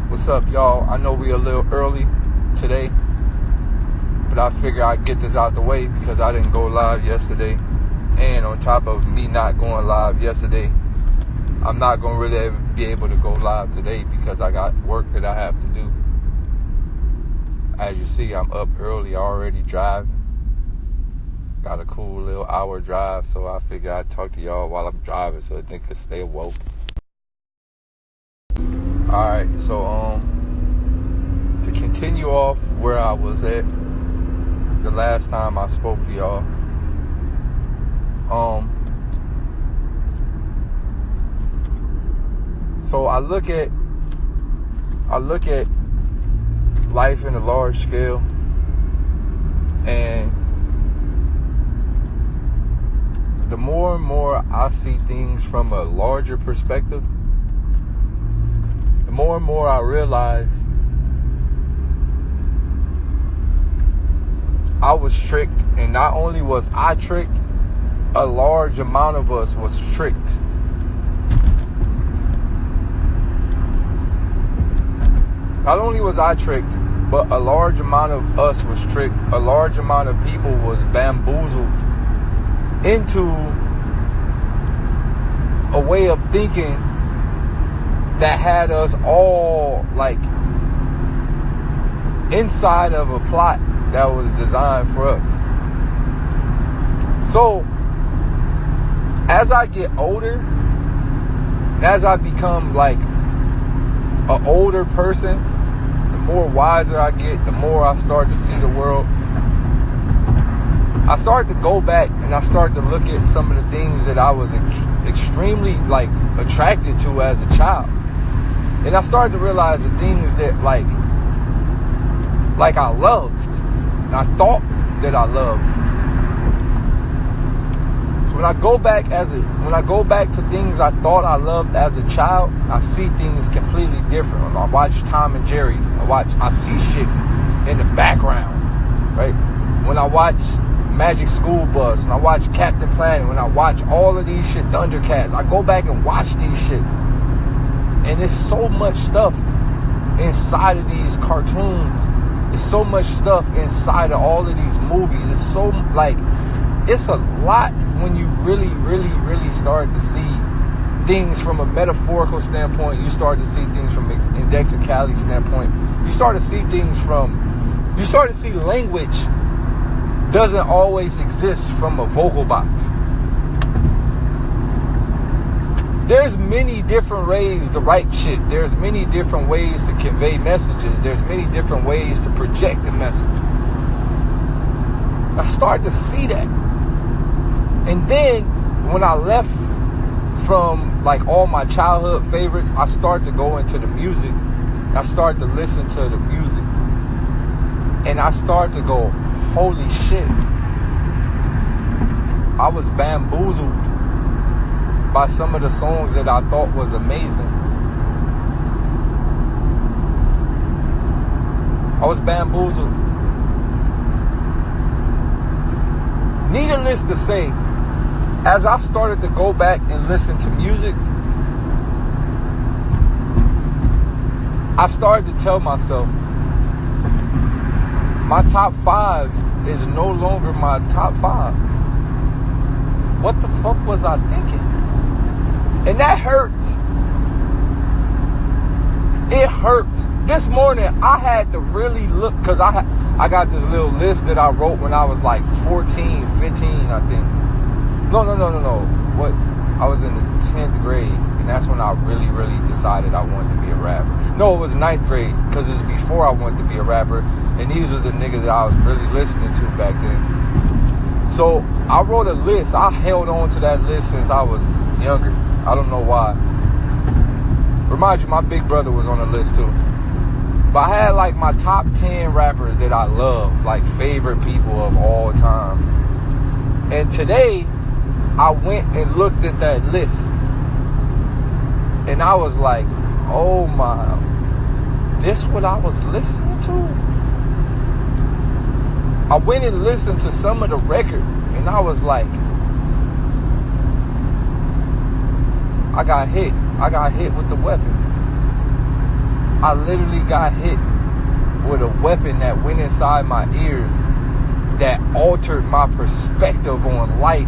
What's up, y'all? I know we a little early today, but I figure I'd get this out the way because I didn't go live yesterday. And on top of me not going live yesterday, I'm not going to really be able to go live today because I got work that I have to do. As you see, I'm up early already driving. Got a cool little hour drive, so I figure I'd talk to y'all while I'm driving so that they could stay woke. Alright, so to continue off where I was at the last time I spoke to y'all, so I look at life in a large scale, and the more and more I see things from a larger perspective, the more and more I realize I was tricked, and not only was I tricked, a large amount of us was tricked. Not only was I tricked, but a large amount of us was tricked. A large amount of people was bamboozled into a way of thinking that had us all like inside of a plot that was designed for us. So as I get older, and as I become like an older person, the more wiser I get, the more I start to see the world. I start to go back and I start to look at some of the things that I was extremely like attracted to as a child. And I started to realize the things that like I loved, and I thought that I loved. So when I go back to things I thought I loved as a child, I see things completely different. When I watch Tom and Jerry, I see shit in the background, right? When I watch Magic School Bus, when I watch Captain Planet, when I watch all of these shit, Thundercats, I go back and watch these shit. And there's so much stuff inside of these cartoons. There's so much stuff inside of all of these movies. It's so, like, it's a lot when you really, really, really start to see things from a metaphorical standpoint. You start to see things from an indexicality standpoint. You start to see language doesn't always exist from a vocal box. There's many different ways to write shit. There's many different ways to convey messages. There's many different ways to project a message. I start to see that. And then when I left from like all my childhood favorites, I start to go into the music. I start to listen to the music. And I start to go, holy shit. I was bamboozled by some of the songs that I thought was amazing. I was bamboozled. Needless to say, as I started to go back and listen to music, I started to tell myself, my top 5 is no longer my top 5. What the fuck was I thinking? And that hurts. It hurts. This morning, I had to really look, because I got this little list that I wrote when I was like 14, 15, I think. No. What? I was in the 10th grade, and that's when I really, really decided I wanted to be a rapper. No, it was 9th grade, because it was before I wanted to be a rapper, and these was the niggas that I was really listening to back then. So I wrote a list. I held on to that list since I was younger. I don't know why. Remind you, my big brother was on the list too. But I had like my top 10 rappers that I love, like favorite people of all time. And today, I went and looked at that list. And I was like, oh my, this what I was listening to? I went and listened to some of the records, and I was like, I got hit. I got hit with the weapon. I literally got hit with a weapon that went inside my ears, that altered my perspective on life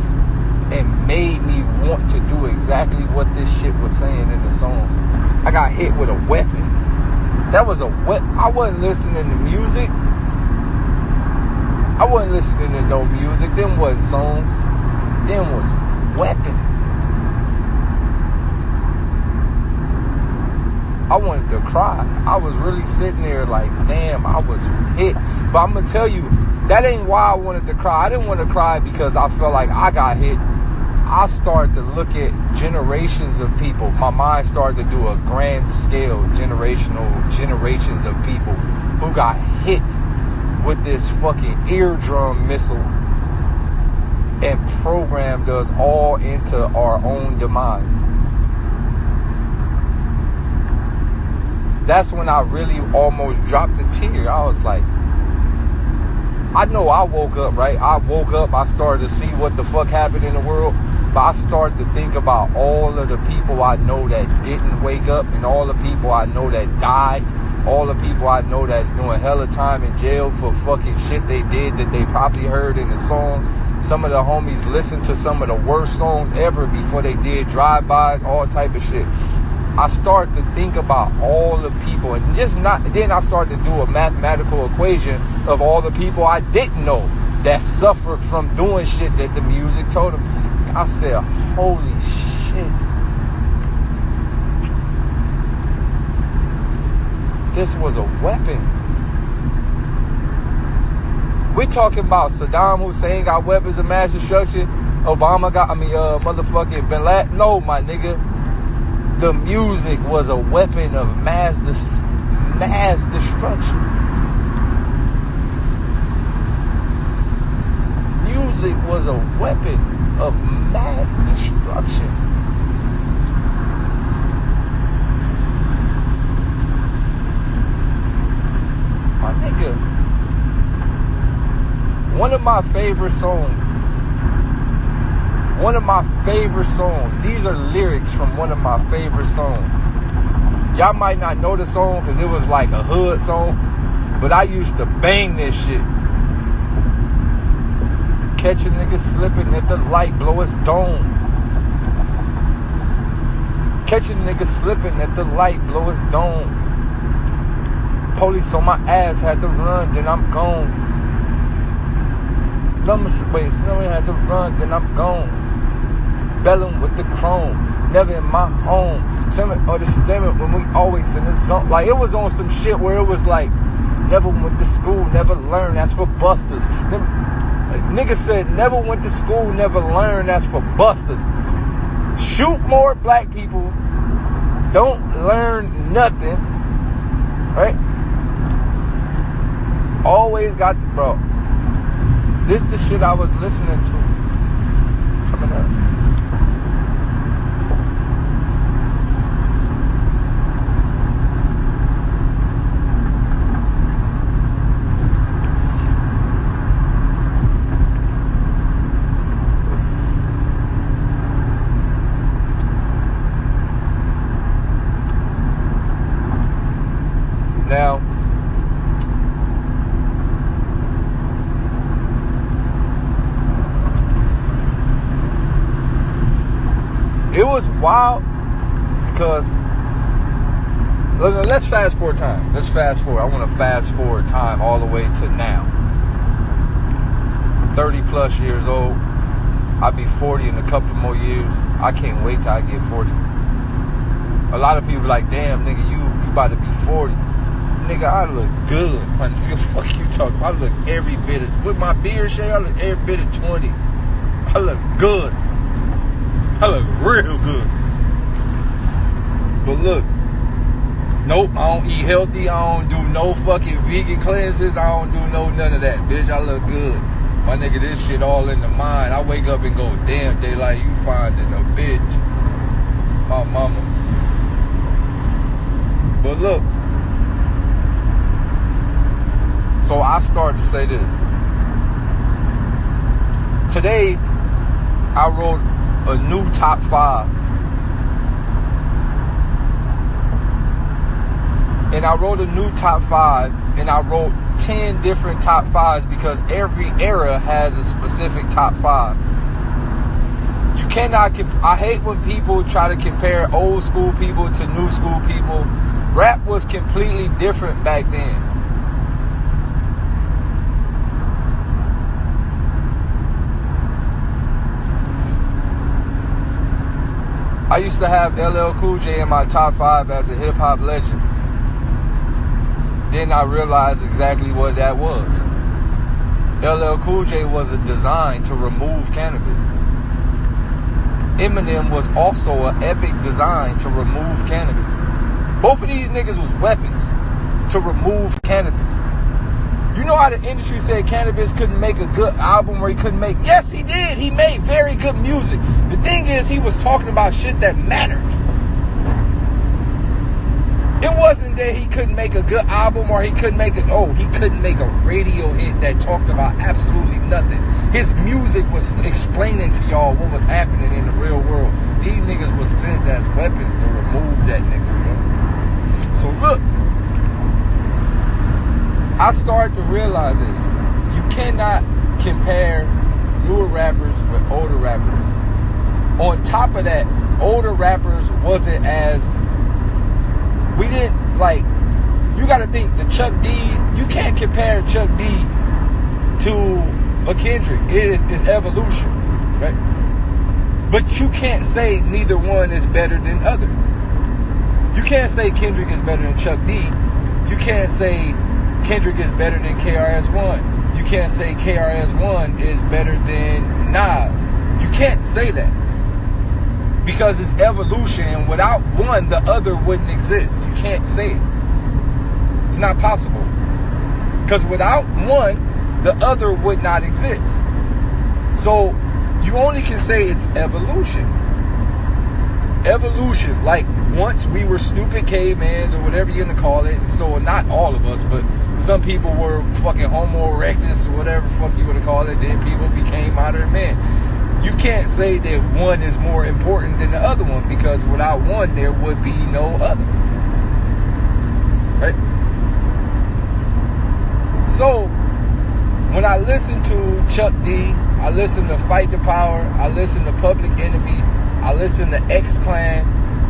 and made me want to do exactly what this shit was saying in the song. I got hit with a weapon. That was a weapon. I wasn't listening to music. I wasn't listening to no music. Them wasn't songs. Them was weapons. I wanted to cry. I was really sitting there like, damn, I was hit. But I'm going to tell you, that ain't why I wanted to cry. I didn't want to cry because I felt like I got hit. I started to look at generations of people. My mind started to do a grand scale, generations of people who got hit with this fucking eardrum missile and programmed us all into our own demise. That's when I really almost dropped a tear. I was like, I know I woke up, right? I woke up, I started to see what the fuck happened in the world, but I started to think about all of the people I know that didn't wake up, and all the people I know that died, all the people I know that's doing hella time in jail for fucking shit they did that they probably heard in the song. Some of the homies listened to some of the worst songs ever before they did drive-bys, all type of shit. I started to think about all the people, and then I started to do a mathematical equation of all the people I didn't know that suffered from doing shit that the music told them. I said, holy shit. This was a weapon. We talking about Saddam Hussein got weapons of mass destruction. Obama got, motherfucking Bin Laden. No, my nigga. The music was a weapon of mass destruction. Music was a weapon of mass destruction. My nigga, one of my favorite songs. These are lyrics from one of my favorite songs. Y'all might not know the song because it was like a hood song, but I used to bang this shit. Catch a nigga slipping at the light, blow his dome. Catch a nigga slipping at the light, blow his dome. Police on my ass, had to run, then I'm gone. Snowing had to run, then I'm gone. Bellum with the chrome, never in my home. Stomach or the stomach when we always in the zone. Like, it was on some shit where it was like, never went to school, never learned, that's for busters. Nigga said, never went to school, never learned, that's for busters. Shoot more black people, don't learn nothing, right? Always got the, bro. This is the shit I was listening to coming up. Now, it was wild because let's fast forward time. Let's fast forward. I want to fast forward time all the way to now. 30 plus years old. I'll be 40 in a couple more years. I can't wait till I get 40. A lot of people are like, damn, nigga, you about to be 40. Nigga, I look good. My nigga, fuck you talking about. I look every bit of, with my beard shade, I look every bit of 20. I look good. I look real good. But look, nope, I don't eat healthy. I don't do no fucking vegan cleanses. I don't do none of that, bitch. I look good. My nigga, this shit all in the mind. I wake up and go, damn, Daylyt, you finding a bitch. My mama. But look, so I started to say this. Today, I wrote a new top 5. And I wrote a new top 5, and I wrote 10 different top 5s because every era has a specific top 5. You cannot, I hate when people try to compare old school people to new school people. Rap was completely different back then. I used to have LL Cool J in my top 5 as a hip hop legend. Then I realized exactly what that was. LL Cool J was a design to remove cannabis. Eminem was also an epic design to remove cannabis. Both of these niggas was weapons to remove cannabis. You know how the industry said cannabis couldn't make a good album or he couldn't make... Yes, he did. He made very good music. The thing is, he was talking about shit that mattered. It wasn't that he couldn't make a good album or he couldn't make he couldn't make a radio hit that talked about absolutely nothing. His music was explaining to y'all what was happening in the real world. These niggas was sent as weapons to remove that nigga, bro. So look, I started to realize this. You cannot compare newer rappers with older rappers. On top of that, older rappers wasn't as... We didn't, like, you got to think, the Chuck D, you can't compare Chuck D to a Kendrick. It's evolution, right? But you can't say neither one is better than other. You can't say Kendrick is better than Chuck D. You can't say Kendrick is better than KRS-One. You can't say KRS-One is better than Nas. You can't say that. Because it's evolution, and without one, the other wouldn't exist. You can't say it. It's not possible. Because without one, the other would not exist. So, you only can say it's evolution. Evolution, like once we were stupid cavemans or whatever you're gonna call it. So, not all of us, but some people were fucking Homo erectus or whatever the fuck you wanna call it. Then people became modern men. You can't say that one is more important than the other one, because without one, there would be no other. Right? So, when I listen to Chuck D, I listen to Fight the Power, I listen to Public Enemy, I listen to X-Clan,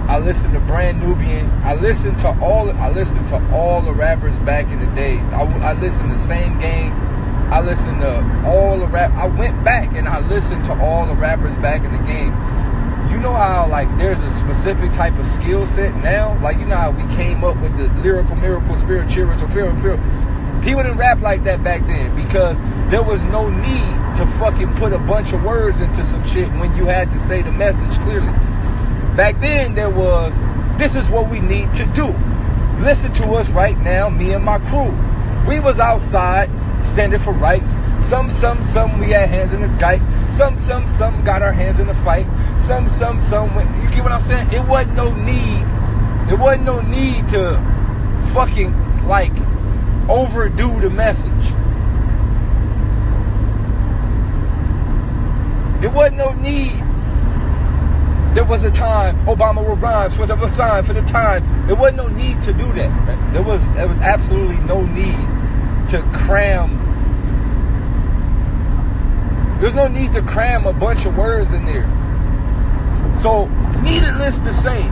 I listen to Brand Nubian, I listen to all the rappers back in the days. I listen to Same Game. I listened to all the rap. I went back and I listened to all the rappers back in the game. You know how, like, there's a specific type of skill set now? Like, you know how we came up with the lyrical, miracle, spiritual. People didn't rap like that back then because there was no need to fucking put a bunch of words into some shit when you had to say the message clearly. Back then, there was, this is what we need to do. Listen to us right now, me and my crew. We was outside, standing for rights. Some, we had hands in the kite. Some, got our hands in the fight. Some, you get what I'm saying? It wasn't no need to fucking, like, overdo the message. It wasn't no need. There was a time Obama would rhyme for the sign for the time. There wasn't no need to do that. Right? There was absolutely no need to cram. There's no need to cram a bunch of words in there. So, needless to say,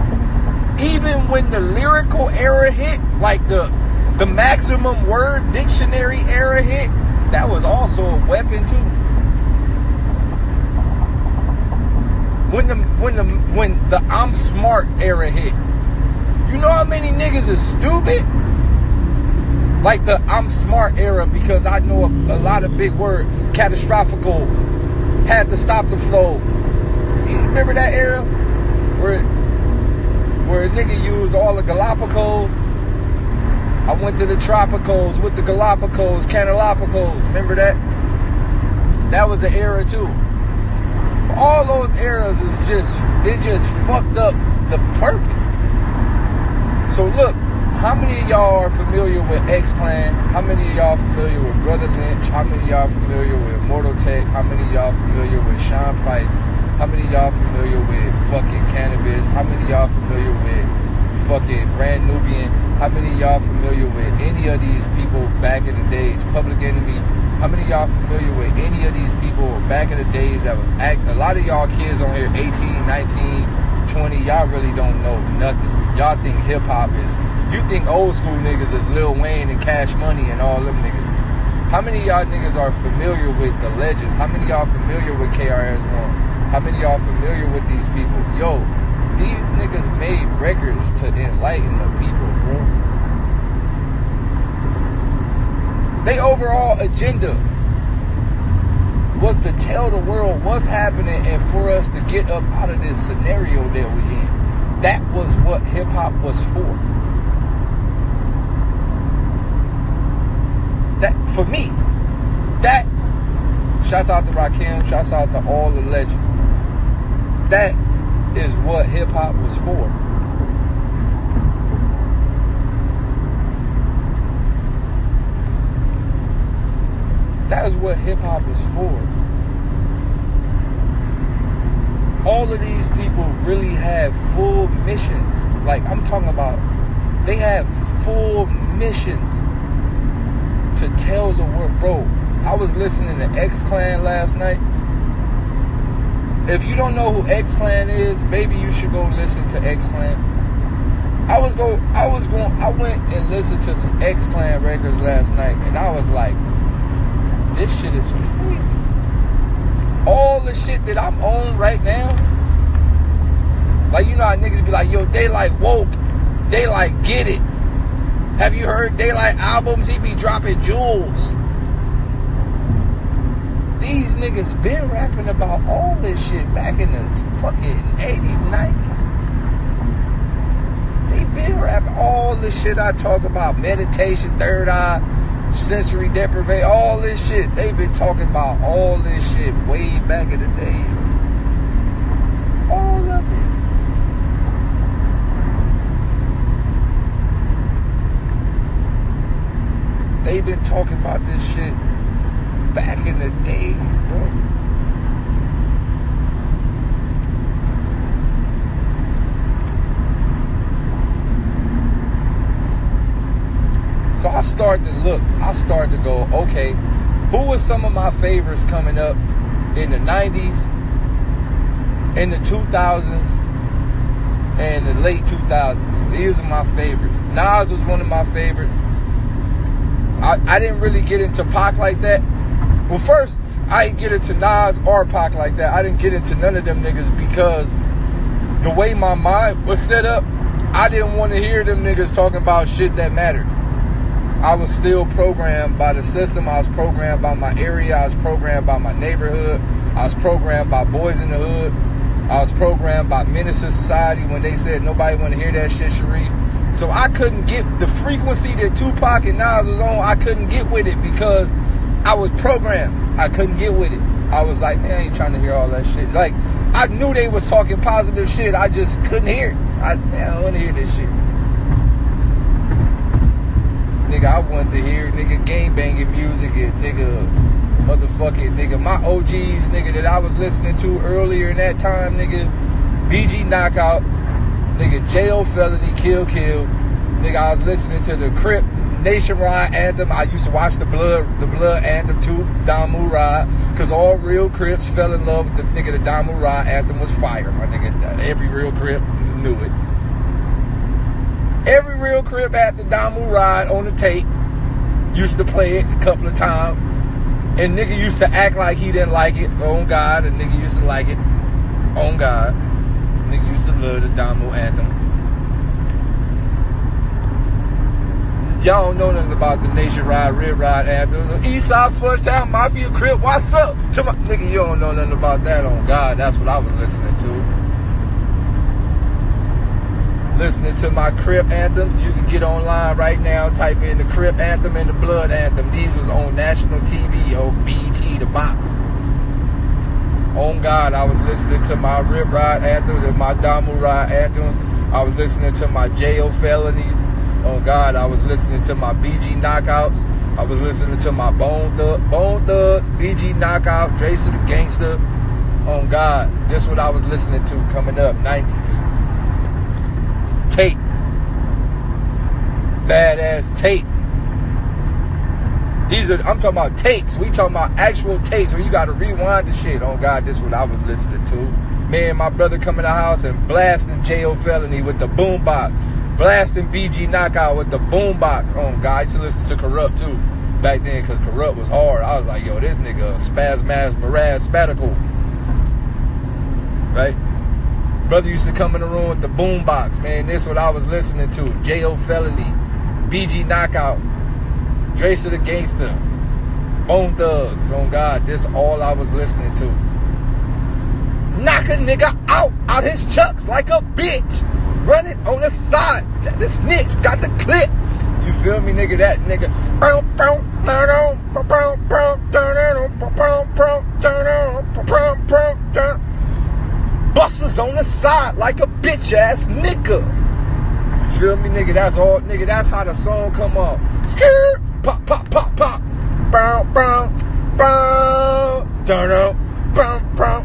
even when the lyrical era hit, like the maximum word dictionary era hit, that was also a weapon too. When the I'm smart era hit, you know how many niggas is stupid? Like the I'm smart era, because I know a lot of big word, catastrophical, had to stop the flow. You remember that era where a nigga used all the Galapagos? I went to the Tropicals with the Galapagos, Canalapagos. Remember that? That was an era too. All those eras it just fucked up the purpose. So look, How many of y'all are familiar with X-Clan? How many of y'all familiar with Brother Lynch? How many of y'all familiar with Mortal Tech? How many of y'all familiar with Sean Price? How many of y'all familiar with fucking Cannabis? How many of y'all familiar with fucking Brand Nubian? How many of y'all familiar with any of these people back in the days? Public Enemy? How many of y'all familiar with any of these people back in the days that was a lot of y'all kids on here, 18, 19, 20, y'all really don't know nothing. Y'all think hip-hop is, you think old school niggas is Lil Wayne and Cash Money and all them niggas. How many of y'all niggas are familiar with the legends? How many of y'all familiar with KRS-One? How many of y'all familiar with these people? Yo, these niggas made records to enlighten the people, bro. They overall agenda was to tell the world what's happening and for us to get up out of this scenario that we in. That was what hip-hop was for. That, for me, that, shouts out to Rakim, shouts out to all the legends. That is what hip-hop was for. That is what hip-hop is for. All of these people really have full missions. Like, I'm talking about, they have full missions to tell the world. Bro, I was listening to X-Clan last night. If you don't know who X-Clan is, baby, you should go listen to X-Clan. I went and listened to some X-Clan records last night, and I was like, this shit is crazy. All the shit that I'm on right now, like, you know how niggas be like, yo, Daylyt woke, Daylyt get it. Have you heard Daylyt albums? He be dropping jewels. These niggas been rapping about all this shit back in the fucking 80s, 90s. They been rapping all the shit I talk about. Meditation, third eye, sensory deprivation, all this shit. They've been talking about all this shit way back in the day. All of it. They've been talking about this shit back in the days, bro. So I started to look, I started to go, okay, who was some of my favorites coming up in the 90s, in the 2000s, and the late 2000s? These are my favorites. Nas was one of my favorites. I didn't really get into Pac like that. Well, first, I didn't get into Nas or Pac like that. I didn't get into none of them niggas because the way my mind was set up, I didn't want to hear them niggas talking about shit that mattered. I was still programmed by the system. I was programmed by my area. I was programmed by my neighborhood. I was programmed by Boys in the Hood. I was programmed by Menace to Society when they said nobody want to hear that shit, Sharif. So I couldn't get the frequency that Tupac and Nas was on. I couldn't get with it because I was programmed. I couldn't get with it. I was like, man, I ain't trying to hear all that shit. Like, I knew they was talking positive shit. I just couldn't hear it. I don't want to hear this shit. Nigga, I wanted to hear nigga gangbanging music and nigga motherfucking nigga. My OGs, nigga, that I was listening to earlier in that time, nigga, BG Knockout, nigga, J.O. Felony, Kill Kill. Nigga, I was listening to the Crip Nationwide anthem. I used to watch the Blood anthem too, Damu Ride, because all real Crips fell in love with the nigga. The Damu Ride anthem was fire, my nigga. Every real Crip knew it. Every real Crip had the Damu Ride on the tape. Used to play it a couple of times. And nigga used to act like he didn't like it. On God, and nigga used to like it. On God. Nigga used to love the Damu anthem. Y'all don't know nothing about the Nation Ride, Red Ride anthem. The Eastside First Town Mafia Crip, what's up? To my nigga, you don't know nothing about that. On God, that's what I was listening to. Listening to my Crip anthems. You can get online right now, type in the Crip anthem and the Blood anthem. These was on national TV, BET, the box. On God, I was listening to my Rip Ride anthems and my Damu Ride anthems. I was listening to my J.O. Felonies. Oh God, I was listening to my BG Knockouts. I was listening to my Bone Thugs, BG Knockout, Trace of the Gangster. Oh God, this is what I was listening to coming up, 90s. Tape. Badass tape. I'm talking about tapes. We talking about actual tapes where you got to rewind the shit. Oh God, this is what I was listening to. Me and my brother come in the house and blasting J.O. Felony with the boombox. Blasting BG Knockout with the boombox. Oh God, I used to listen to Corrupt too back then because Corrupt was hard. I was like, yo, this nigga Spazmaz Miraz Spatical. Right? Brother used to come in the room with the boombox. Man, this is what I was listening to. J.O. Felony, BG Knockout, Trace of the Gangster, Bone Thugs. Oh God, this all I was listening to. Knock a nigga out his chucks like a bitch. Running on the side. This snitch got the clip. You feel me, nigga? That nigga. Busters on the side like a bitch ass nigga. You feel me, nigga? That's all, nigga. That's how the song come up. Skirt. Pop, pop, pop, pop. Bow, bow, bow. Turn up. Bow, bow,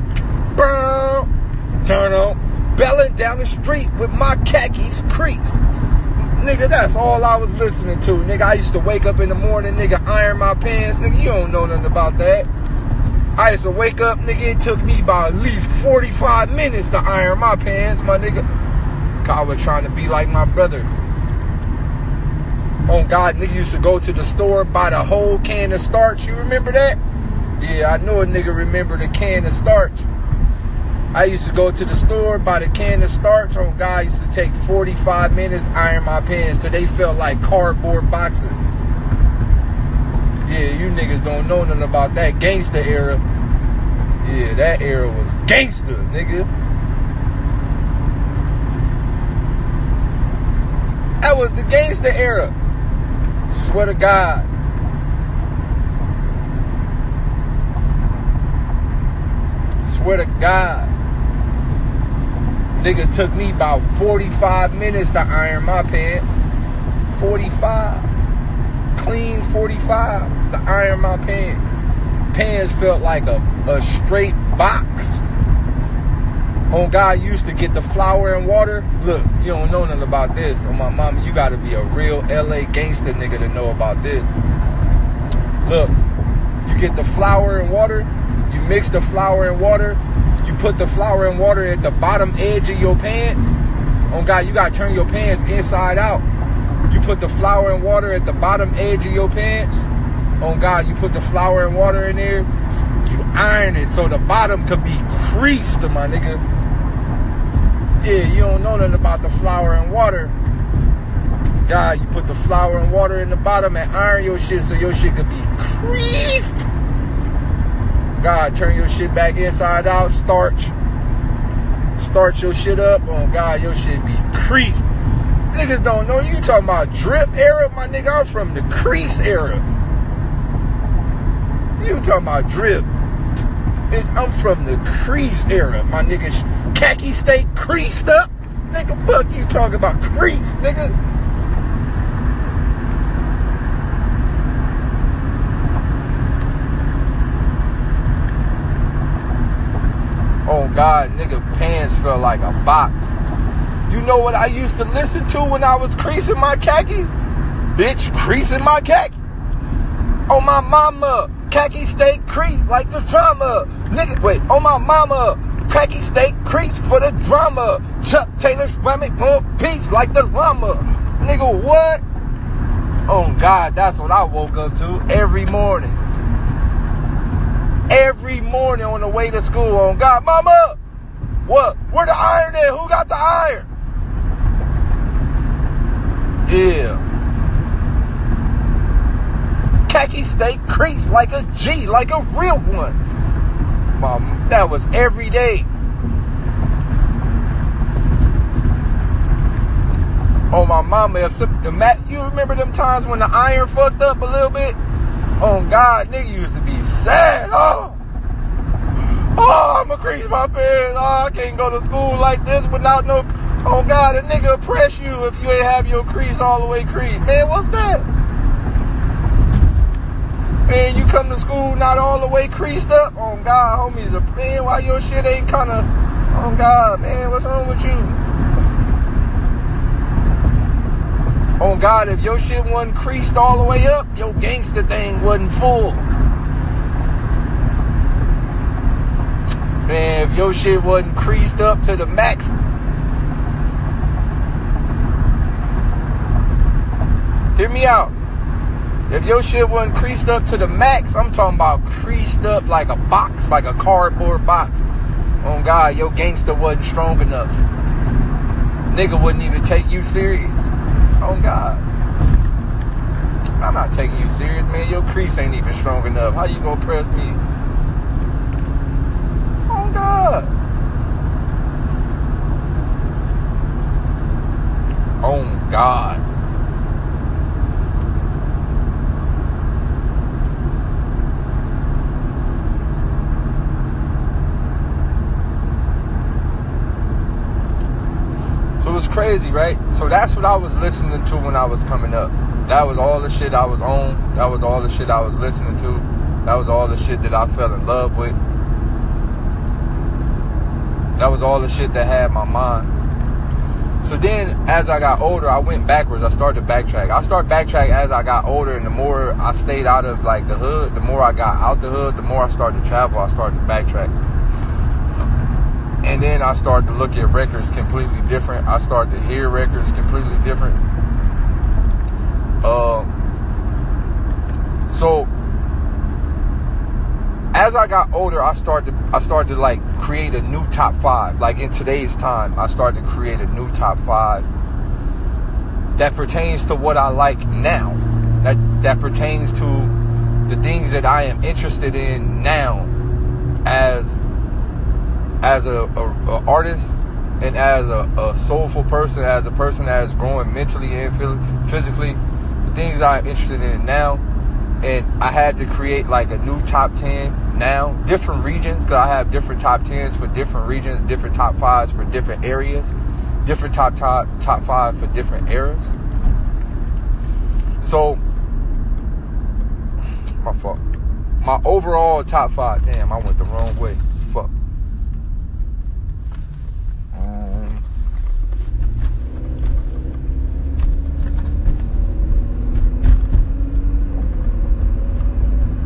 bow. Turn up. Belling down the street with my khakis creased. Nigga, that's all I was listening to. Nigga, I used to wake up in the morning, nigga, iron my pants. Nigga, you don't know nothing about that. I used to wake up, nigga, it took me about at least 45 minutes to iron my pants, my nigga. I was trying to be like my brother. Oh God, nigga used to go to the store, buy the whole can of starch. You remember that? Yeah, I know a nigga remember the can of starch. I used to go to the store, buy the can of starch. Oh God, I used to take 45 minutes, iron my pants till they felt like cardboard boxes. Yeah, you niggas don't know nothing about that gangster era. Yeah, that era was gangster, nigga. That was the gangster era. Swear to God. Swear to God. Nigga took me about 45 minutes to iron my pants. 45. Clean 45 to iron my pants. Pants felt like a straight box. Oh God, you used to get the flour and water. Look, you don't know nothing about this. Oh my mama, you gotta be a real LA gangster nigga to know about this. Look, you get the flour and water, you mix the flour and water, you put the flour and water at the bottom edge of your pants. Oh God, you gotta turn your pants inside out. You put the flour and water at the bottom edge of your pants. Oh God, you put the flour and water in there, you iron it so the bottom could be creased, my nigga. Yeah, you don't know nothing about the flour and water. God, you put the flour and water in the bottom and iron your shit so your shit could be creased. God, turn your shit back inside out, starch your shit up. Oh God, your shit be creased. Niggas don't know. You talking about drip era? My nigga, I'm from the crease era. You talking about drip. I'm from the crease era. My nigga, khaki stay creased up. Nigga, fuck you talking about crease, nigga. Oh God, nigga, pants felt like a box. You know what I used to listen to when I was creasing my khakis? Bitch, creasing my khaki. Oh my mama, khaki stay creased like the drama. Nigga, wait, oh my mama, khaki stay creased for the drama. Chuck Taylor's ceramic more piece like the llama. Nigga, what? Oh God, that's what I woke up to every morning. Every morning on the way to school. Oh God, mama, what? Where the iron at? Who got the iron? Yeah. Khaki stay creased like a G, like a real one. Mom, that was every day. Oh my mama, you remember them times when the iron fucked up a little bit? Oh God, nigga used to be sad. Oh, I'ma crease my pants. Oh, I can't go to school like this without no Oh God, a nigga oppress you if you ain't have your crease all the way creased. Man, what's that? Man, you come to school not all the way creased up. Oh God, homies, man, why your shit ain't kinda, oh God, man, what's wrong with you? Oh God, if your shit wasn't creased all the way up, your gangster thing wasn't full. Man, if your shit wasn't creased up to the max, hear me out. If your shit wasn't creased up to the max, I'm talking about creased up like a box, like a cardboard box. Oh God, your gangster wasn't strong enough. Nigga wouldn't even take you serious. Oh God. I'm not taking you serious, man. Your crease ain't even strong enough. How you gonna press me? Oh God. Oh God. So it's crazy, right? So that's what I was listening to when I was coming up. That was all the shit I was on. That was all the shit I was listening to. That was all the shit that I fell in love with. That was all the shit that had my mind. So then, as I got older, I went backwards. I started to backtrack. I started backtrack as I got older, and the more I stayed out of like the hood, the more I got out the hood, the more I started to travel, I started to backtrack. And then I started to look at records completely different. I started to hear records completely different. So as I got older, I started to like create a new top 5. Like in today's time, I started to create a new top 5 that pertains to what I like now. That pertains to the things that I am interested in now as a artist and as a soulful person, as a person that is growing mentally and physically, the things I'm interested in now. And I had to create like a new top 10 now, different regions, because I have different top 10s for different regions, different top 5s for different areas, different top 5 for different eras. So my fault. My overall top 5, damn, I went the wrong way. Fuck.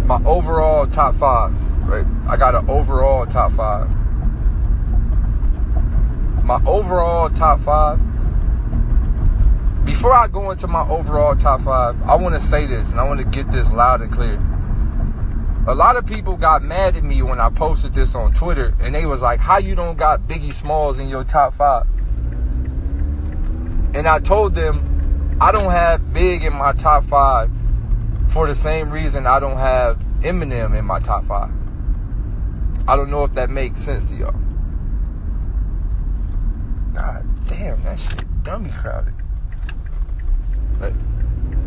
My overall top 5, right? I got an overall top 5. My overall top 5. Before I go into my overall top 5, I want to say this, and I want to get this loud and clear. A lot of people got mad at me when I posted this on Twitter, and they was like, how you don't got Biggie Smalls in your top 5? And I told them, I don't have Big in my top 5 for the same reason I don't have Eminem in my top 5. I don't know if that makes sense to y'all. God damn, that shit dummy crowded. Like,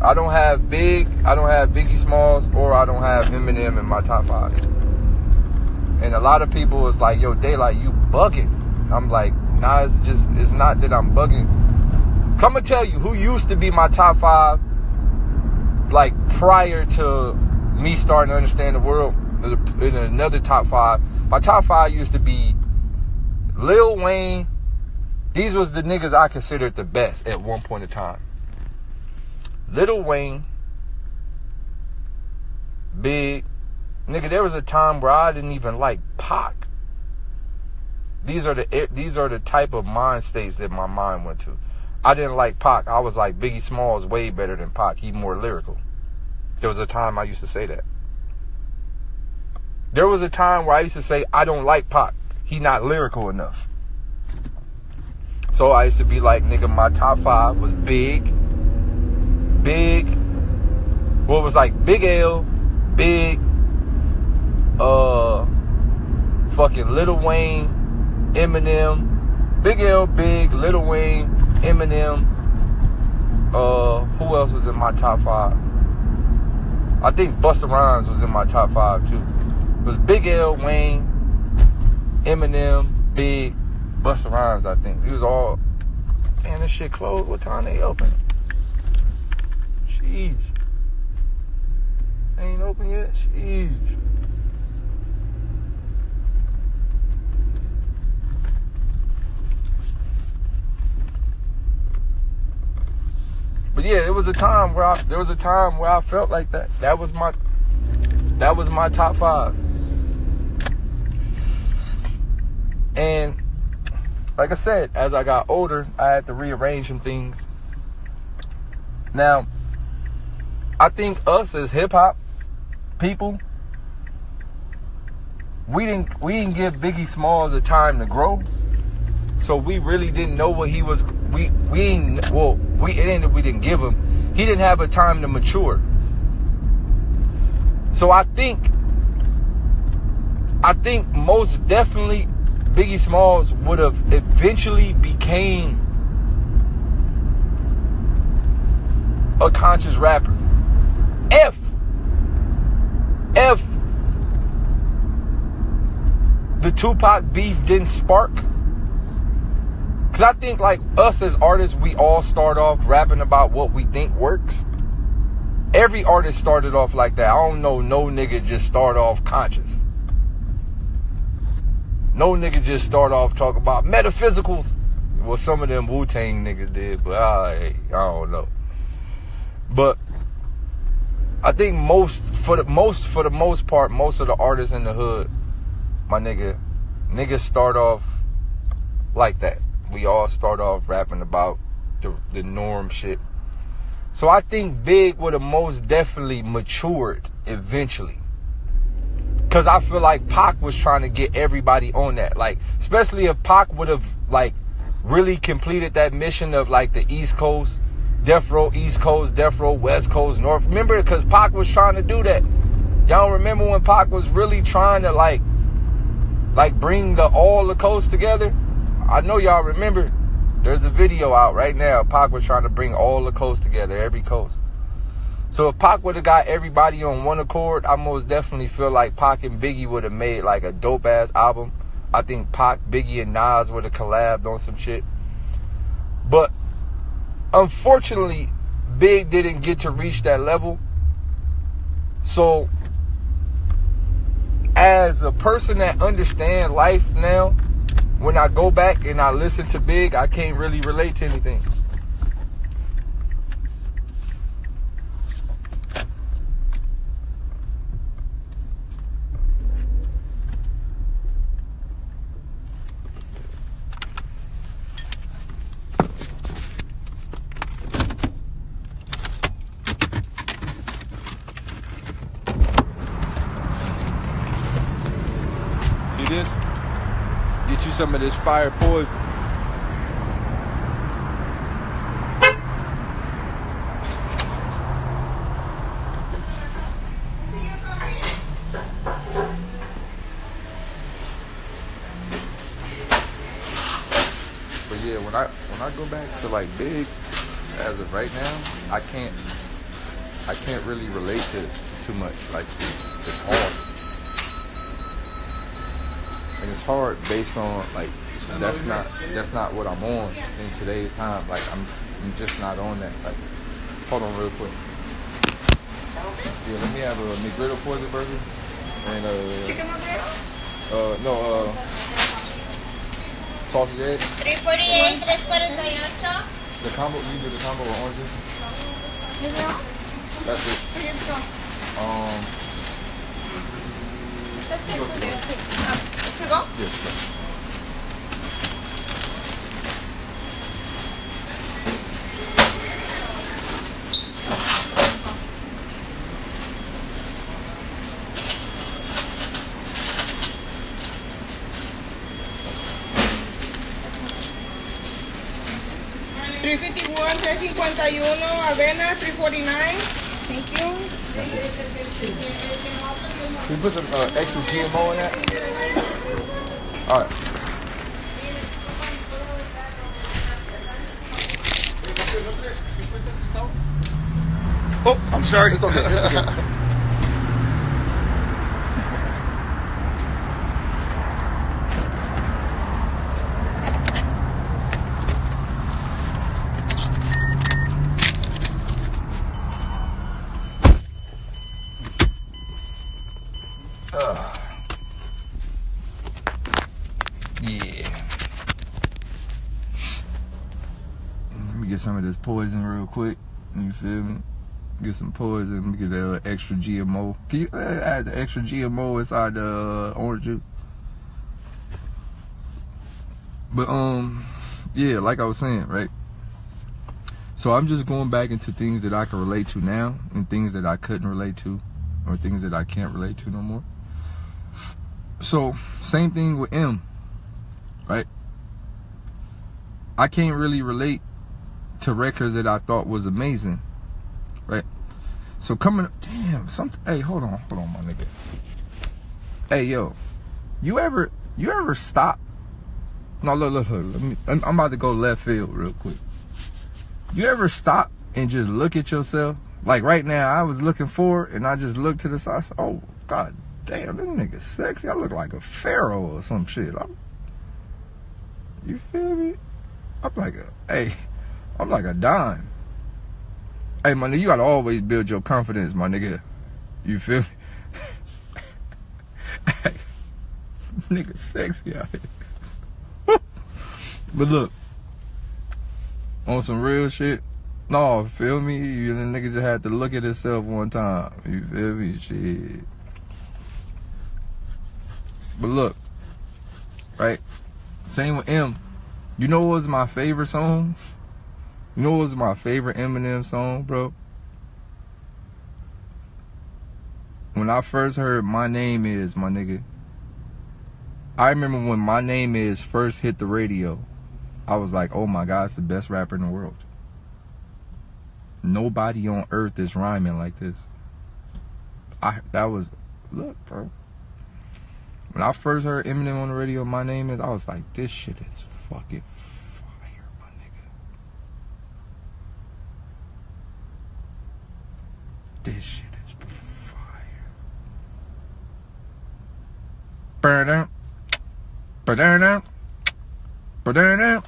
I don't have Biggie Smalls, or I don't have Eminem in my top 5. And a lot of people was like, yo, Daylyt, you bugging. I'm like, nah, it's not that I'm bugging. Come and tell you who used to be my top 5, like prior to me starting to understand the world. In another top 5, my top 5 used to be Lil Wayne. These was the niggas I considered the best at one point in time. Lil Wayne, Big. Nigga, there was a time where I didn't even like Pac. These are the type of mind states that my mind went to. I didn't like Pac. I was like, Biggie Smalls way better than Pac. He more lyrical. There was a time I used to say that. There was a time where I used to say, I don't like Pac. He not lyrical enough. So I used to be like, nigga, my top 5 was Big, what was like Big L, Big, fucking Lil Wayne, Eminem, Big L, Big, Lil Wayne, Eminem. Who else was in my top 5? I think Busta Rhymes was in my top 5 too. It was Big L, Wayne, Eminem, Big, Busta Rhymes. I think it was all Man, this shit closed. What time they open? Jeez. They ain't open yet? Jeez. But yeah, there was a time where I felt like that. That was my top 5. And like I said, as I got older, I had to rearrange some things. Now, I think us as hip hop people, we didn't give Biggie Smalls a time to grow. So we really didn't know what he was. We didn't give him. He didn't have a time to mature. So I think most definitely Biggie Smalls would have eventually became a conscious rapper if the Tupac beef didn't spark. Because I think, like, us as artists, we all start off rapping about what we think works. Every artist started off like that. I don't know no nigga just start off conscious. No nigga just start off talking about metaphysicals. Well, some of them Wu-Tang niggas did, but I don't know. But I think for the most part, most of the artists in the hood, my niggas start off like that. We all start off rapping about the norm shit. So I think Big would have most definitely matured eventually. Because I feel like Pac was trying to get everybody on that. Like, especially if Pac would have, like, really completed that mission of, like, the East Coast, Death Row East Coast, Death Row West Coast, North. Remember, because Pac was trying to do that. Y'all remember when Pac was really trying to, like bring all the coasts together? I know y'all remember. There's a video out right now. Pac was trying to bring all the coasts together, every coast. So if Pac would have got everybody on one accord, I most definitely feel like Pac and Biggie would have made like a dope ass album. I think Pac, Biggie, and Nas would have collabed on some shit. But unfortunately, Big didn't get to reach that level. So as a person that understands life now, when I go back and I listen to Big, I can't really relate to anything. See this? Get you some of this fire poison. But yeah, when I go back to like Big, as of right now, I can't really relate to it too much. Like, it's hard. And it's hard based on, like, that's not what I'm on in today's time. Like, I'm just not on that. Like, hold on real quick. Yeah, let me have a McGriddle poison burger and sausage egg. 348, 348. The combo, you do the combo with oranges? That's it. 그거? Yes, sir. $351, $351, avena, $349. Thank you. Can you put some extra GMO in that? All right. Oh, I'm sorry. It's okay. It's okay. some of this poison real quick. You feel me? Get some poison. Get that extra GMO. Can you add the extra GMO inside the orange juice? But yeah, like I was saying, right? So I'm just going back into things that I can relate to now, and things that I couldn't relate to, or things that I can't relate to no more. So same thing with M, right? I can't really relate to records that I thought was amazing, right? So coming up, damn, something. Hey, hold on, my nigga. Hey, yo, you ever stop? No, look. I'm about to go left field real quick. You ever stop and just look at yourself? Like right now, I was looking forward and I just looked to the side. I said, oh, God damn, this nigga sexy. I look like a pharaoh or some shit. You feel me? I'm like a dime. Hey, my nigga, you gotta always build your confidence, my nigga. You feel me? Hey, nigga sexy out here. But look, on some real shit, no, feel me? The nigga just had to look at himself one time. You feel me? Shit. But look, right? Same with M. You know what was my favorite song? You know what was my favorite Eminem song, bro? When I first heard My Name Is, my nigga, I remember when My Name Is first hit the radio, I was like, oh my God, it's the best rapper in the world. Nobody on earth is rhyming like this. Look, bro. When I first heard Eminem on the radio, My Name Is, I was like, this shit is fucking fire, my nigga. This shit is fire. Burn up. Burn up. Burn up.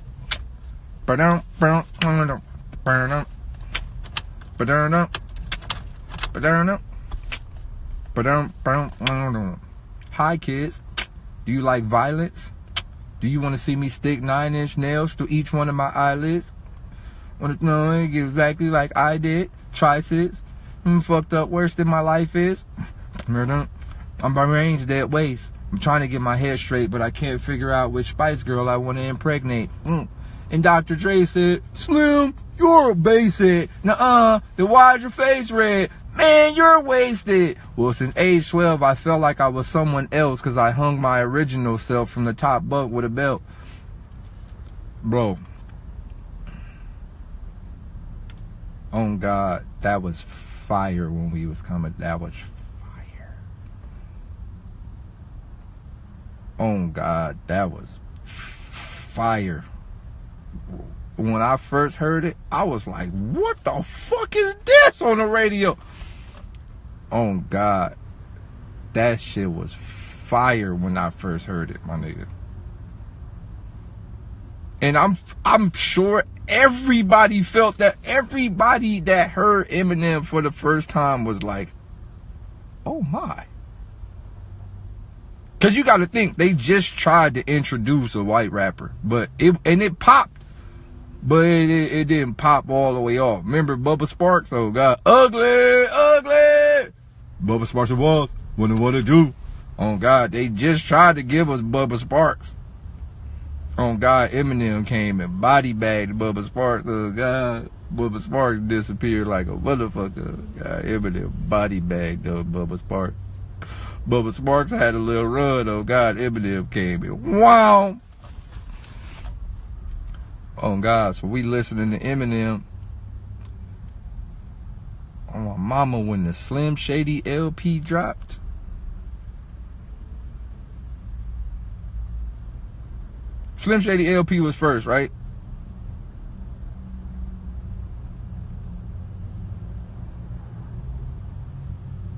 Burn up. Burn up. Burn up. Burn up. Burn up. Burn up. Hi kids, do you like violence? Do you want to see me stick 9-inch nails through each one of my eyelids? Want to know exactly like I did? Triceps, fucked up worse than my life is. My brain's dead waste. I'm trying to get my head straight, but I can't figure out which Spice Girl I want to impregnate. And Dr. Dre said, Slim, you're a basic. Nuh-uh, then why's your face red? Man, you're wasted. Well, since age 12, I felt like I was someone else because I hung my original self from the top bunk with a belt. Bro. Oh, God, that was fire when we was coming. That was fire. Oh, God, that was fire. When I first heard it, I was like, what the fuck is this on the radio? Oh, God. That shit was fire when I first heard it, my nigga. And I'm sure everybody felt that. Everybody that heard Eminem for the first time was like, oh, my. Because you got to think, they just tried to introduce a white rapper. It popped. But it didn't pop all the way off. Remember Bubba Sparks? Oh, God. Ugly. Bubba Sparks it was. What to do? Oh, God. They just tried to give us Bubba Sparks. Oh, God. Eminem came and body bagged Bubba Sparks. Oh, God. Bubba Sparks disappeared like a motherfucker. God, Eminem body bagged Bubba Sparks. Bubba Sparks had a little run. Oh, God. Eminem came in. Wow. Oh, God, so we listening to Eminem. Oh, my mama, when the Slim Shady LP dropped. Slim Shady LP was first, right?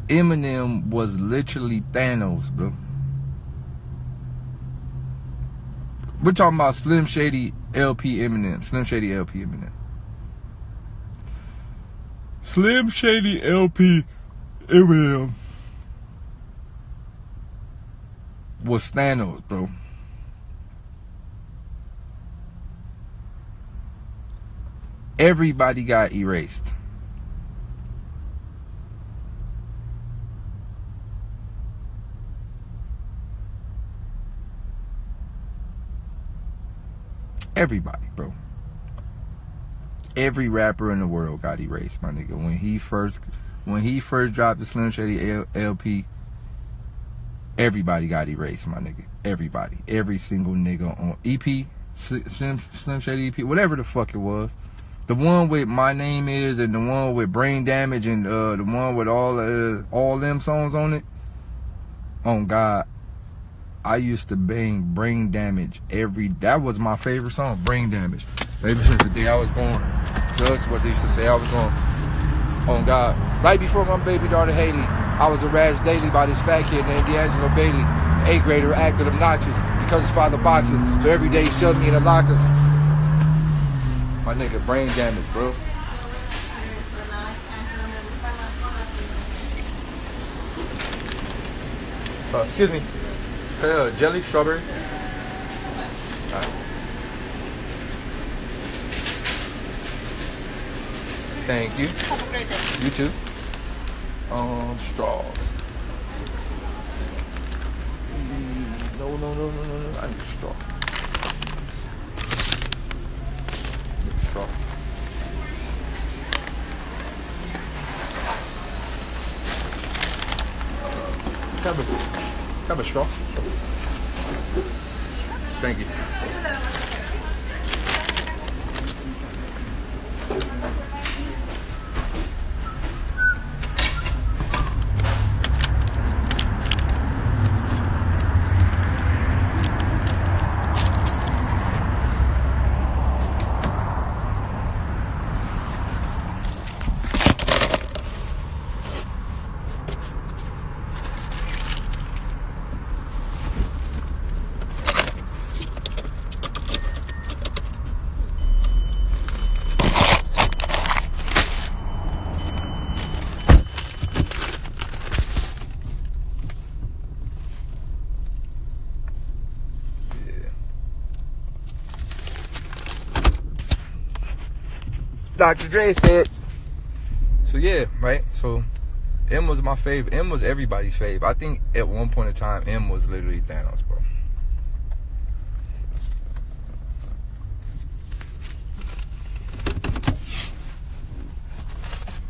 Eminem was literally Thanos, bro. We're talking about Slim Shady LP Eminem. Slim Shady LP Eminem. Slim Shady LP Eminem was Thanos, bro. Everybody got erased. Everybody, bro. Every rapper in the world got erased, my nigga. When he first dropped the Slim Shady LP, everybody got erased, my nigga. Everybody. Every single nigga on EP, Slim Shady EP, whatever the fuck it was. The one with My Name Is and the one with Brain Damage and the one with all them songs on it. On God. I used to bang Brain Damage that was my favorite song, Brain Damage. Maybe since the day I was born. That's what they used to say. I was on God. Right before my baby daughter Haley, I was harassed daily by this fat kid named D'Angelo Bailey. 8th grader acted obnoxious because his father boxes. So every day he shoved me in the lockers. My nigga, Brain Damage, bro. Excuse me. Jelly, strawberry. All right. Thank you. Have a great day. You too. Straws. No. I need a straw. Need a straw. Have a straw. Thank you. Dr. Dre said. So yeah, right? So M was my favorite. M was everybody's fave. I think at one point in time, M was literally Thanos, bro.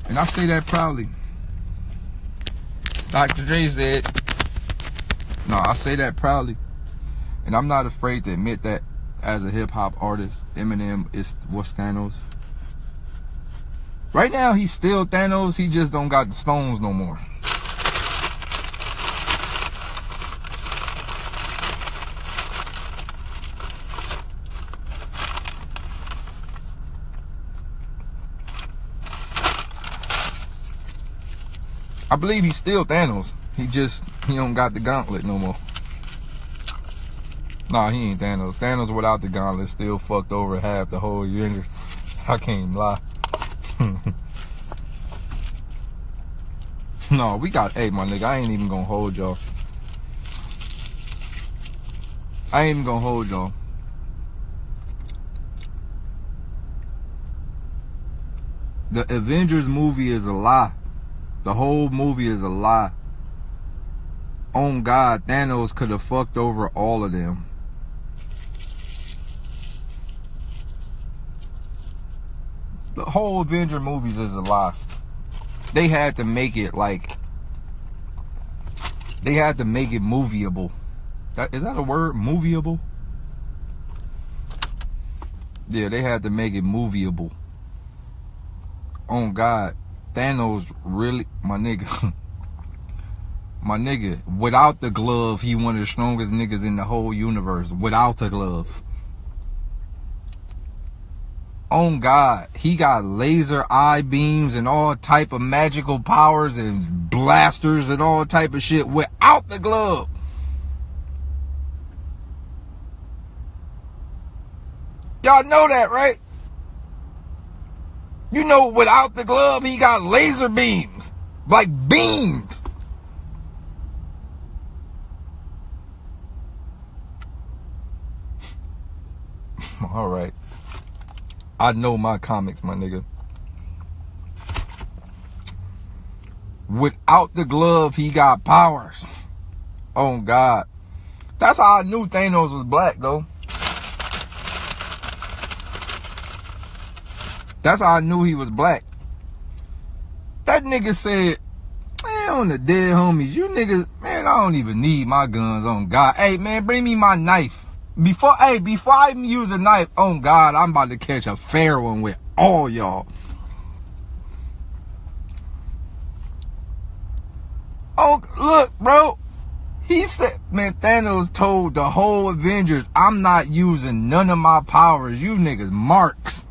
And I say that proudly. Dr. Dre said. No, I say that proudly. And I'm not afraid to admit that as a hip-hop artist, Eminem was Thanos. Right now, he's still Thanos. He just don't got the stones no more. I believe he's still Thanos. He don't got the gauntlet no more. Nah, he ain't Thanos. Thanos without the gauntlet still fucked over half the whole universe. I can't even lie. No, we got, hey, my nigga, I ain't even gonna hold y'all. The Avengers movie is a lie. The whole movie is a lie. On God, Thanos could have fucked over all of them. The whole Avenger movies is a lie. They had to make it like, they had to make it movieable. Is that a word? Movieable? Yeah, they had to make it movieable. On God, Thanos really, my nigga. My nigga, without the glove, he one of the strongest niggas in the whole universe. Without the glove. On God, he got laser eye beams and all type of magical powers and blasters and all type of shit without the glove. Y'all know that, right? You know, without the glove, he got laser beams. Like beams. All right. I know my comics, my nigga. Without the glove, he got powers. Oh, God. That's how I knew Thanos was black, though. That's how I knew he was black. That nigga said, man, on the dead homies, you niggas, man, I don't even need my guns, on God. Hey, man, bring me my knife. Before I even use a knife, on God, I'm about to catch a fair one with all y'all. Oh, look, bro. He said, man, Thanos told the whole Avengers, I'm not using none of my powers. You niggas marks.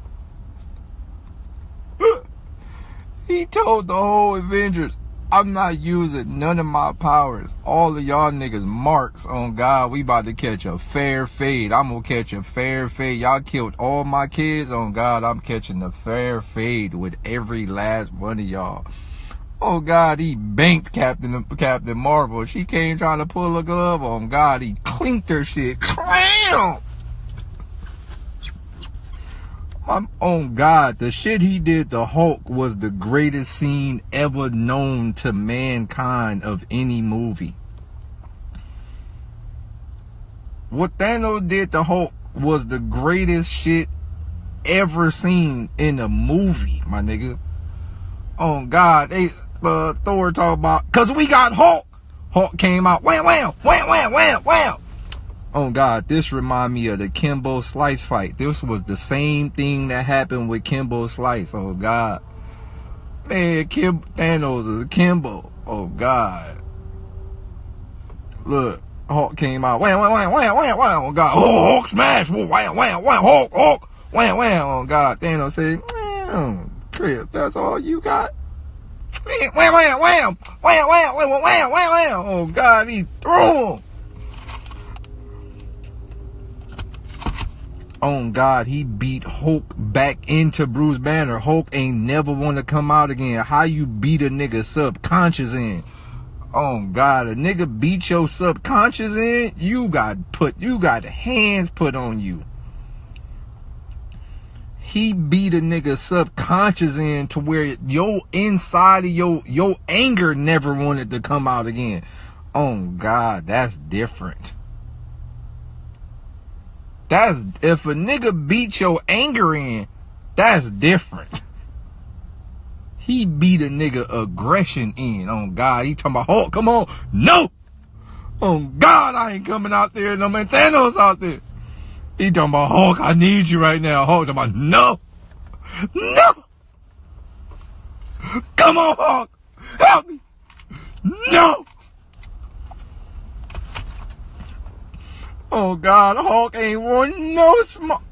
He told the whole Avengers, I'm not using none of my powers. All of y'all niggas marks. On God, we about to catch a fair fade. I'm gonna catch a fair fade. Y'all killed all my kids. On God, I'm catching a fair fade with every last one of y'all. Oh God, he banked Captain Marvel. She came trying to pull a glove on. God, he clinked her shit. Clam! On God, the shit he did to Hulk was the greatest scene ever known to mankind of any movie. What Thanos did to Hulk was the greatest shit ever seen in a movie, my nigga. Oh God, Thor talk about, cause we got Hulk. Hulk came out, wham, wham, wham, wham, wham, wham. Oh God, this remind me of the Kimbo Slice fight. This was the same thing that happened with Kimbo Slice. Oh God, man, Thanos is Kimbo. Oh God, look, Hulk came out, wham, wham, wham, wham, wham, wham. Oh God, oh Hulk smash, wham, wham, wham, Hulk, wham, wham. Oh God, Thanos said, Chris, that's all you got? Wham, wham, wham, wham, wham, wham, wham, wham, wham. Oh God, he threw him. Oh God, he beat Hulk back into Bruce Banner. Hulk ain't never want to come out again. How you beat a nigga subconscious in? Oh God, a nigga beat your subconscious in, you got hands put on you. He beat a nigga subconscious in to where your inside of your anger never wanted to come out again. Oh God, that's different. If a nigga beat your anger in, that's different. He beat a nigga aggression in. Oh God, he talking about Hulk, come on. No! Oh God, I ain't coming out there. No man, Thanos out there. He talking about Hulk, I need you right now. Hulk talking about no. No! Come on, Hulk! Help me! No! Oh God, Hulk ain't want no smoke.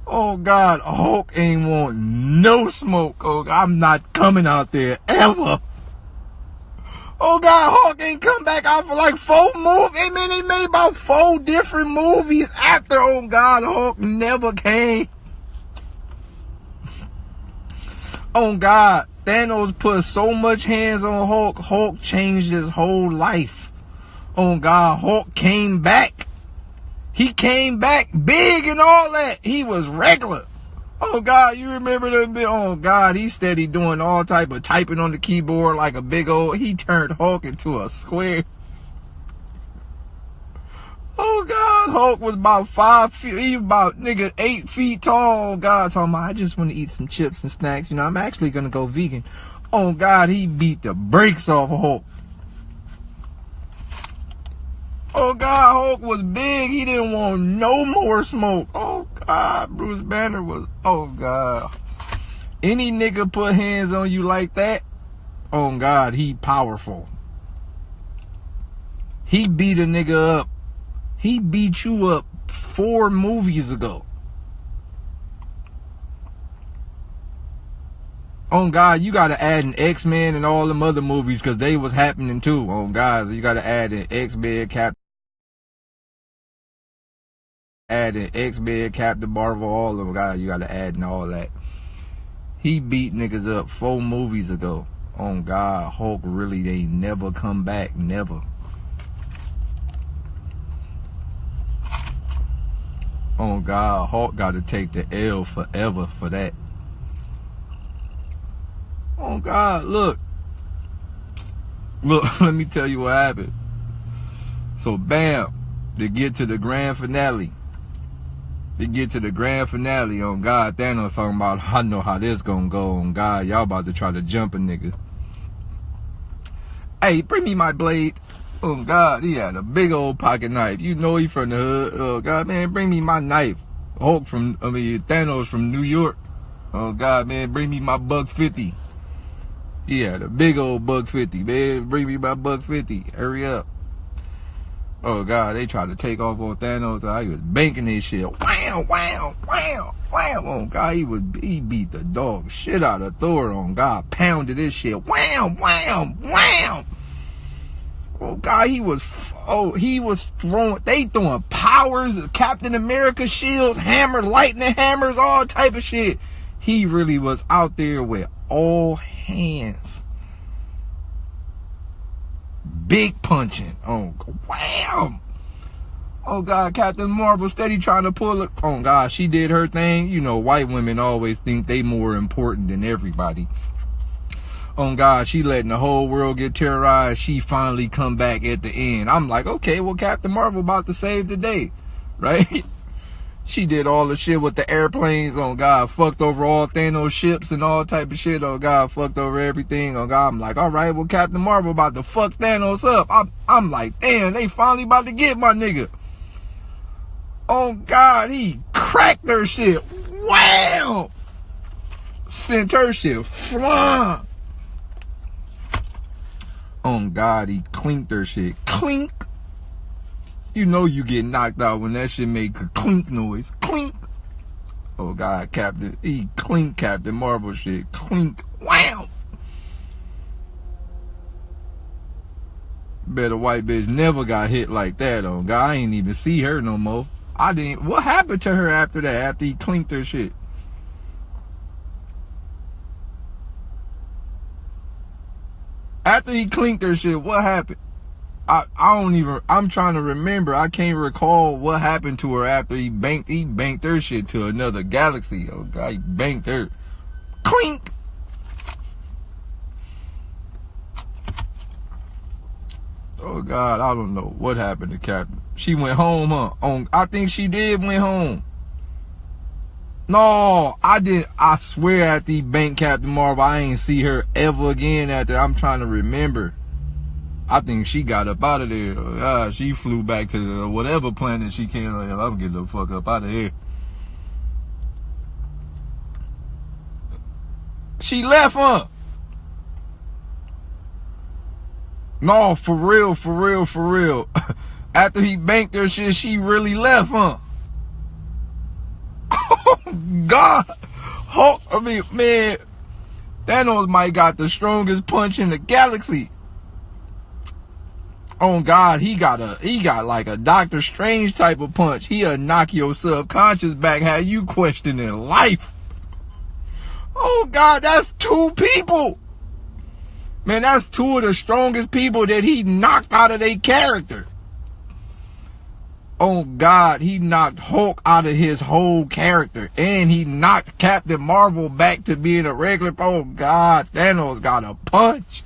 Oh God, Hulk ain't want no smoke. Oh God, I'm not coming out there ever. Oh God, Hulk ain't come back out for like 4 movies. I mean, they made about 4 different movies after. Oh God, Hulk never came. Oh God, Thanos put so much hands on Hulk. Hulk changed his whole life. Oh God, Hulk came back. He came back big and all that. He was regular. Oh God, you remember that? Oh God, he steady doing all type of typing on the keyboard like a big old. He turned Hulk into a square. Oh God, Hulk was about 5 feet. He was about 8 feet tall. Oh God, talking about, I just want to eat some chips and snacks. You know, I'm actually gonna go vegan. Oh God, he beat the brakes off of Hulk. Oh God, Hulk was big. He didn't want no more smoke. Oh God, Bruce Banner was, oh God. Any nigga put hands on you like that, oh God, he powerful. He beat a nigga up. He beat you up 4 movies ago. Oh God, you gotta add an X-Men and all them other movies because they was happening too. Oh God, so you gotta add an X-Men, Captain Marvel, all of them. God, you gotta add and all that. He beat niggas up 4 movies ago. Oh God, Hulk really, they never come back, never. Oh God, Hulk got to take the L forever for that. Oh God, look, let me tell you what happened. So bam, they get to the grand finale. On God, Thanos talking about, I know how this gonna go. On God, y'all about to try to jump a nigga. Hey, bring me my blade. Oh God, he had a big old pocket knife. You know he from the hood. Oh God, man, bring me my knife. Thanos from New York. Oh God, man, bring me my $1.50. He had a big old $1.50, man. Bring me my $1.50. Hurry up. Oh God, they tried to take off on Thanos. He was banking this shit. Wow, wow, wow, wow. Oh God, he beat the dog shit out of Thor. On God, pounded this shit. Wow, wow, wow. Oh God, he was throwing. They throwing powers, Captain America shields, hammer, lightning hammers, all type of shit. He really was out there with all hands. Big punching. Oh, wham. Oh, God, Captain Marvel steady trying to pull it. Oh, God, she did her thing. You know, white women always think they more important than everybody. Oh, God, she letting the whole world get terrorized. She finally come back at the end. I'm like, okay, well, Captain Marvel about to save the day, right? She did all the shit with the airplanes. Oh God, fucked over all Thanos ships and all type of shit. Oh God, fucked over everything. Oh God, I'm like, all right, well, Captain Marvel about to fuck Thanos up. I'm like, damn, they finally about to get my nigga. Oh God, he cracked her shit. Wow, sent her shit flying. Oh God, he clinked her shit. Clink. You know you get knocked out when that shit make a clink noise. Clink. Oh God, he clink Captain Marvel shit. Clink. Wow. Bet a white bitch never got hit like that. Oh God, I ain't even see her no more. What happened to her after that, after he clinked her shit? After he clinked her shit, what happened? I'm trying to remember. I can't recall what happened to her after he banked her shit to another galaxy. Oh God, he banked her. Clink. Oh God, I don't know what happened to Captain. She went home, huh? I think she did went home. No, I didn't. I swear after he banked Captain Marvel, I ain't see her ever again after. I'm trying to remember. I think she got up out of there. She flew back to whatever planet she came on. I'm getting the fuck up out of here. She left, huh? No, for real. After he banked her shit, she really left, huh? Oh, God. Man, Thanos might got the strongest punch in the galaxy. Oh God, he got like a Doctor Strange type of punch. He'll knock your subconscious back, have you questioning life. Oh God, that's 2 people. Man, that's 2 of the strongest people that he knocked out of their character. Oh God, he knocked Hulk out of his whole character. And he knocked Captain Marvel back to being a regular. Oh God, Thanos got a punch.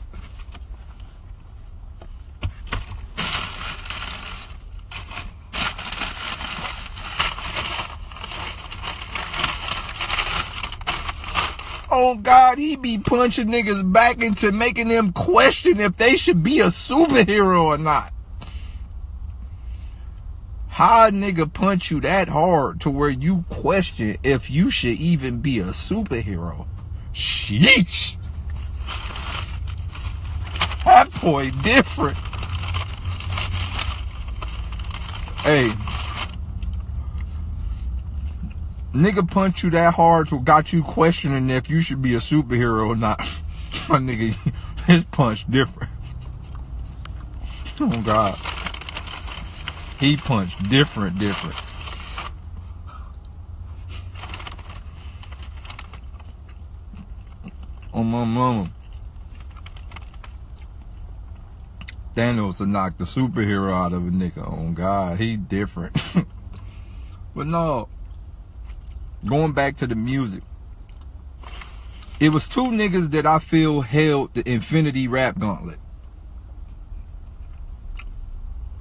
Oh God, he be punching niggas back into making them question if they should be a superhero or not. How a nigga punch you that hard to where you question if you should even be a superhero? Sheesh. That boy different. Hey. Nigga punch you that hard to got you questioning if you should be a superhero or not. My nigga, his punch different. Oh God. He punched different. Oh my mama. Thanos to knock the superhero out of a nigga. Oh God, he different. But no, going back to the music, it was two niggas that I feel held the Infinity Rap Gauntlet.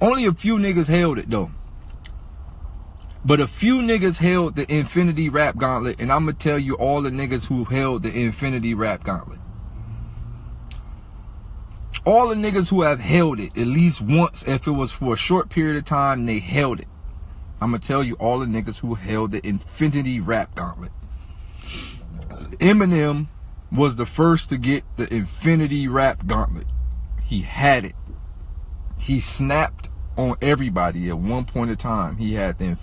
Only a few niggas held it though. But a few niggas held the Infinity Rap Gauntlet, and I'm gonna tell you all the niggas who held the Infinity Rap Gauntlet. All the niggas who have held it at least once, if it was for a short period of time, they held it. I'm gonna tell you all the niggas who held the Infinity Rap Gauntlet. Eminem was the first to get the Infinity Rap Gauntlet. He had it. He snapped on everybody at one point in time. He had the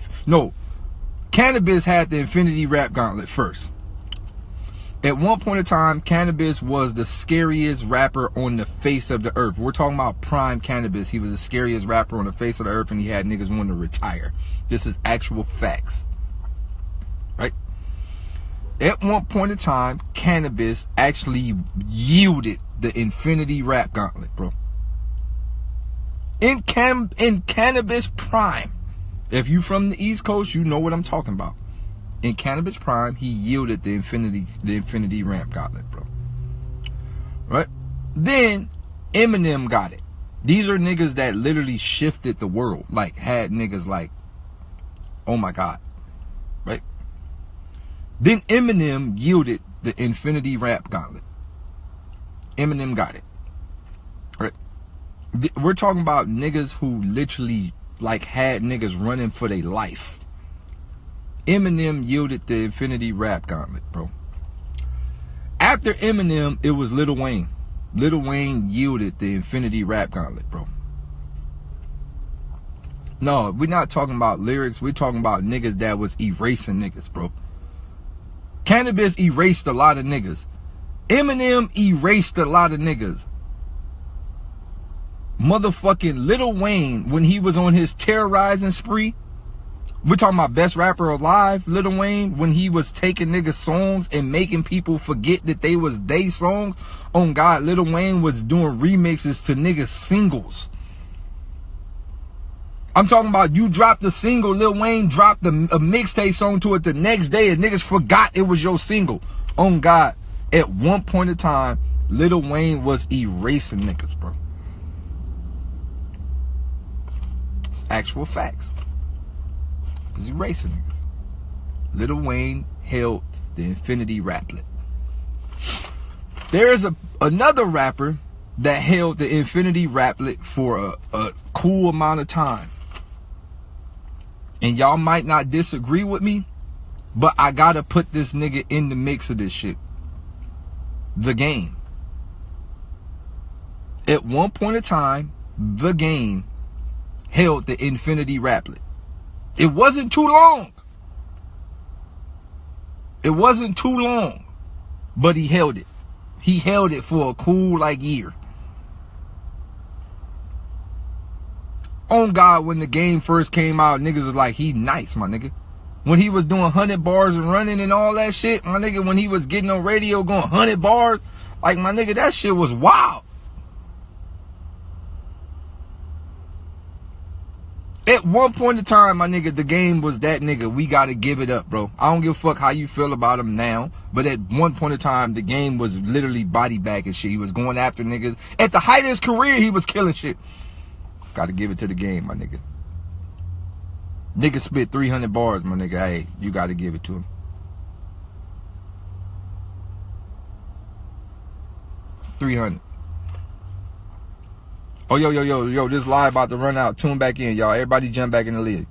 Cannabis had the Infinity Rap Gauntlet first. At one point in time, Cannabis was the scariest rapper on the face of the earth. We're talking about prime Cannabis. He was the scariest rapper on the face of the earth, and he had niggas wanting to retire. This is actual facts, right? At one point in time, Cannabis actually yielded the Infinity Rap Gauntlet, bro. In Cannabis prime, if you from the East Coast, you know what I'm talking about. In Cannabis prime, he yielded the Infinity Rap Gauntlet, bro. Right? Then Eminem got it. These are niggas that literally shifted the world, like had niggas like, oh my God, right? Then Eminem yielded the Infinity Rap Gauntlet. Eminem got it, right? We're talking about niggas who literally like had niggas running for their life. Eminem yielded the Infinity Rap Gauntlet, bro. After Eminem, it was Lil Wayne. Lil Wayne yielded the Infinity Rap Gauntlet, bro. No, we're not talking about lyrics. We're talking about niggas that was erasing niggas, bro. Cannabis erased a lot of niggas. Eminem erased a lot of niggas. Motherfucking Lil Wayne, when he was on his terrorizing spree, we're talking about best rapper alive, Lil Wayne, when he was taking niggas' songs and making people forget that they was they songs. On God, Lil Wayne was doing remixes to niggas' singles. I'm talking about you dropped a single, Lil Wayne dropped a mixtape song to it the next day and niggas forgot it was your single. On God, at one point in time, Lil Wayne was erasing niggas, bro. Actual facts. He's erasing niggas. Lil Wayne held the Infinity Raplet. There is another rapper that held the Infinity Raplet for a cool amount of time. And y'all might not disagree with me, but I gotta put this nigga in the mix of this shit. The Game. At one point in time, The Game held the Infinity Raplet. It wasn't too long. It wasn't too long, but he held it. He held it for a cool like year. On God, when The Game first came out, niggas was like, he nice, my nigga. When he was doing 100 bars and running and all that shit, my nigga, when he was getting on radio going 100 bars, like, my nigga, that shit was wild. At one point in time, my nigga, The Game was that nigga. We gotta give it up, bro. I don't give a fuck how you feel about him now, but at one point in time, The Game was literally body bag and shit. He was going after niggas. At the height of his career, he was killing shit. Gotta give it to The Game, my nigga. Nigga spit 300 bars, my nigga. Hey, you gotta give it to him. 300. Oh, yo, this live about to run out. Tune back in, y'all. Everybody jump back in the lid.